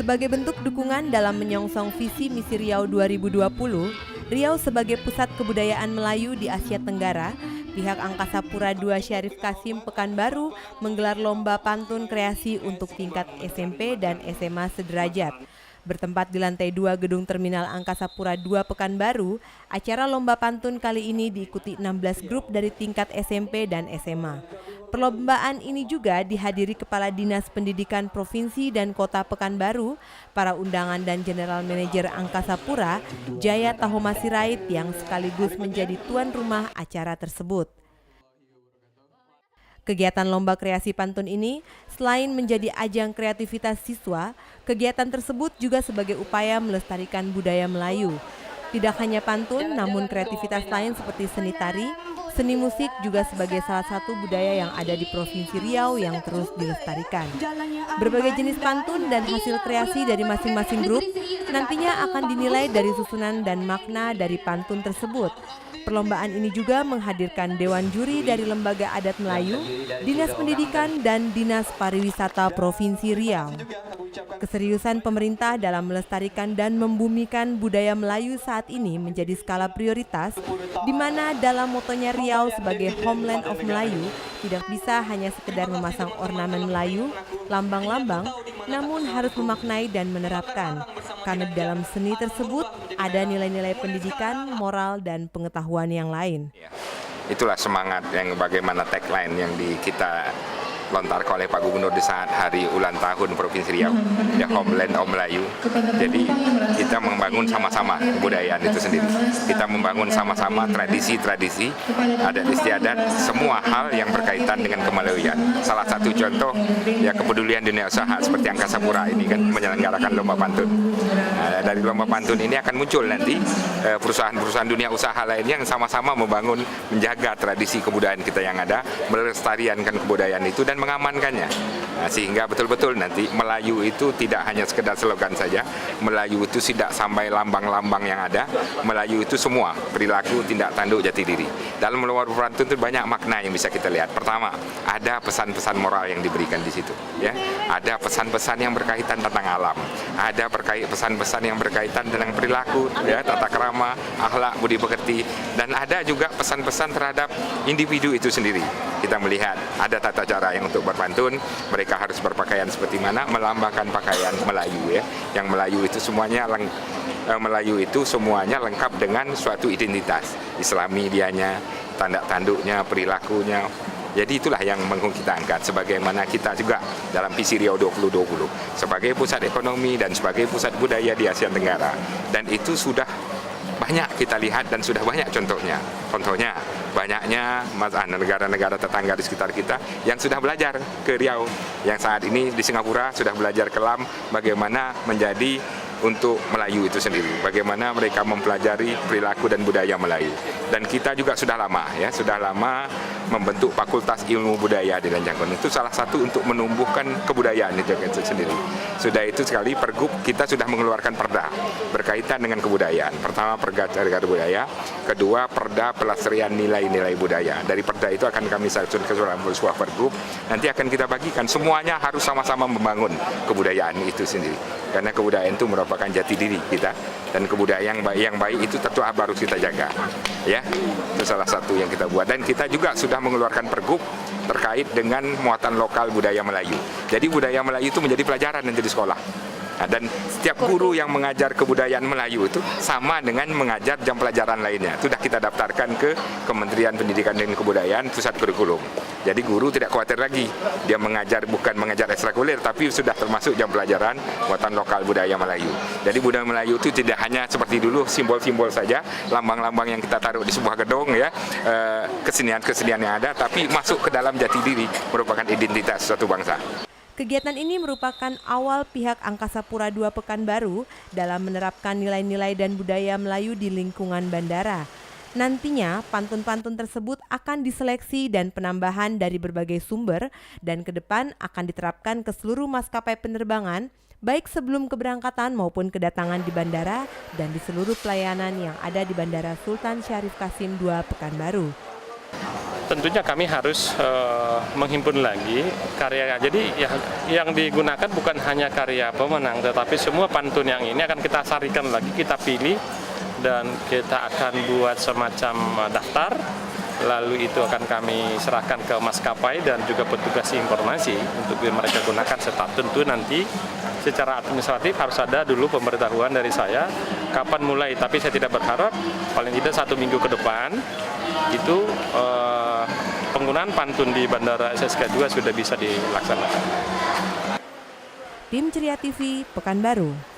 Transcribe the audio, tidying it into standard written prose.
Sebagai bentuk dukungan dalam menyongsong visi misi Riau 2020, Riau sebagai pusat kebudayaan Melayu di Asia Tenggara, pihak Angkasa Pura II Syarif Kasim Pekanbaru menggelar lomba pantun kreasi untuk tingkat SMP dan SMA sederajat. Bertempat di lantai 2 Gedung Terminal Angkasa Pura II Pekanbaru, acara lomba pantun kali ini diikuti 16 grup dari tingkat SMP dan SMA. Perlombaan ini juga dihadiri Kepala Dinas Pendidikan Provinsi dan Kota Pekanbaru, para undangan dan General Manager Angkasa Pura, Jaya Tahoma Sirait yang sekaligus menjadi tuan rumah acara tersebut. Kegiatan lomba kreasi pantun ini selain menjadi ajang kreativitas siswa, kegiatan tersebut juga sebagai upaya melestarikan budaya Melayu. Tidak hanya pantun, namun kreativitas lain seperti seni tari, seni musik juga sebagai salah satu budaya yang ada di Provinsi Riau yang terus dilestarikan. Berbagai jenis pantun dan hasil kreasi dari masing-masing grup nantinya akan dinilai dari susunan dan makna dari pantun tersebut. Perlombaan ini juga menghadirkan Dewan Juri dari Lembaga Adat Melayu, Dinas Pendidikan, dan Dinas Pariwisata Provinsi Riau. Keseriusan pemerintah dalam melestarikan dan membumikan budaya Melayu saat ini menjadi skala prioritas, di mana dalam motonya Riau sebagai Homeland of Melayu tidak bisa hanya sekedar memasang ornamen Melayu, lambang-lambang, namun harus memaknai dan menerapkan. Karena di dalam seni tersebut ada nilai-nilai pendidikan, moral, dan pengetahuan yang lain. Itulah semangat yang bagaimana tagline yang kita lontarkan oleh Pak Gubernur di saat hari ulang tahun Provinsi Riau, ya Homeland of Melayu. Jadi kita membangun sama-sama kebudayaan itu sendiri. Kita membangun sama-sama tradisi-tradisi, adat istiadat, semua hal yang berkaitan dengan kemalayuan. Salah satu contoh ya kepedulian dunia usaha seperti Angkasa Pura ini kan menyelenggarakan lomba pantun. Nah, dari lomba pantun ini akan muncul nanti perusahaan-perusahaan dunia usaha lainnya yang sama-sama membangun, menjaga tradisi kebudayaan kita yang ada, melestarikan kebudayaan itu dan mengamankannya. Nah, sehingga betul-betul nanti Melayu itu tidak hanya sekedar slogan saja, Melayu itu tidak sampai lambang-lambang yang ada, Melayu itu semua perilaku, tindak tanduk, jati diri. Dalam lomba pantun itu banyak makna yang bisa kita lihat. Pertama, ada pesan-pesan moral yang diberikan di situ, ya. Ada pesan-pesan yang berkaitan tentang alam, ada pesan-pesan yang berkaitan tentang perilaku, ya, tata krama, akhlak, budi pekerti, dan ada juga pesan-pesan terhadap individu itu sendiri. Kita melihat ada tata cara yang untuk berpantun, mereka harus berpakaian seperti mana, melambangkan pakaian Melayu, ya. Yang Melayu itu semuanya lengkap dengan suatu identitas, Islami dianya, tanda tanduknya, perilakunya. Jadi itulah yang kita angkat sebagaimana kita juga dalam visi Riau 2020 sebagai pusat ekonomi dan sebagai pusat budaya di Asia Tenggara. Dan itu sudah banyak kita lihat dan sudah banyak contohnya. Contohnya banyaknya negara-negara tetangga di sekitar kita yang sudah belajar ke Riau, yang saat ini di Singapura sudah belajar kelam bagaimana menjadi untuk Melayu itu sendiri, bagaimana mereka mempelajari perilaku dan budaya Melayu. Dan kita juga sudah lama membentuk Fakultas Ilmu Budaya di Lanjangon. Itu salah satu untuk menumbuhkan kebudayaan itu sendiri. Sudah itu sekali Pergub kita sudah mengeluarkan perda berkaitan dengan kebudayaan. Pertama perda budaya, kedua perda pelestarian nilai-nilai budaya. Dari perda itu akan kami susun ke sebuah Pergub. Nanti akan kita bagikan, semuanya harus sama-sama membangun kebudayaan itu sendiri. Karena kebudayaan itu merupakan jati diri kita, dan kebudayaan yang baik itu tentu harus kita jaga, ya. Itu salah satu yang kita buat, dan kita juga sudah mengeluarkan Pergub terkait dengan muatan lokal budaya Melayu. Jadi budaya Melayu itu menjadi pelajaran nanti di sekolah. Nah, dan setiap guru yang mengajar kebudayaan Melayu itu sama dengan mengajar jam pelajaran lainnya. Sudah kita daftarkan ke Kementerian Pendidikan dan Kebudayaan Pusat Kurikulum. Jadi guru tidak khawatir lagi dia bukan mengajar ekstrakurikuler, tapi sudah termasuk jam pelajaran muatan lokal budaya Melayu. Jadi budaya Melayu itu tidak hanya seperti dulu simbol-simbol saja, lambang-lambang yang kita taruh di sebuah gedung, ya, kesenian-kesenian yang ada, tapi masuk ke dalam jati diri, merupakan identitas suatu bangsa. Kegiatan ini merupakan awal pihak Angkasa Pura II Pekanbaru dalam menerapkan nilai-nilai dan budaya Melayu di lingkungan bandara. Nantinya, pantun-pantun tersebut akan diseleksi dan penambahan dari berbagai sumber dan ke depan akan diterapkan ke seluruh maskapai penerbangan, baik sebelum keberangkatan maupun kedatangan di bandara dan di seluruh pelayanan yang ada di Bandara Sultan Syarif Kasim II Pekanbaru. tentunya kami harus menghimpun lagi karya. Jadi yang digunakan bukan hanya karya pemenang, tetapi semua pantun yang ini akan kita sarikan lagi, kita pilih, dan kita akan buat semacam daftar. Lalu itu akan kami serahkan ke maskapai dan juga petugas informasi untuk mereka gunakan, serta tentu nanti secara administratif harus ada dulu pemberitahuan dari saya kapan mulai, tapi saya tidak berharap paling tidak 1 minggu ke depan itu penggunaan pantun di Bandara SSK juga sudah bisa dilaksanakan. Tim Ceria TV, Pekanbaru.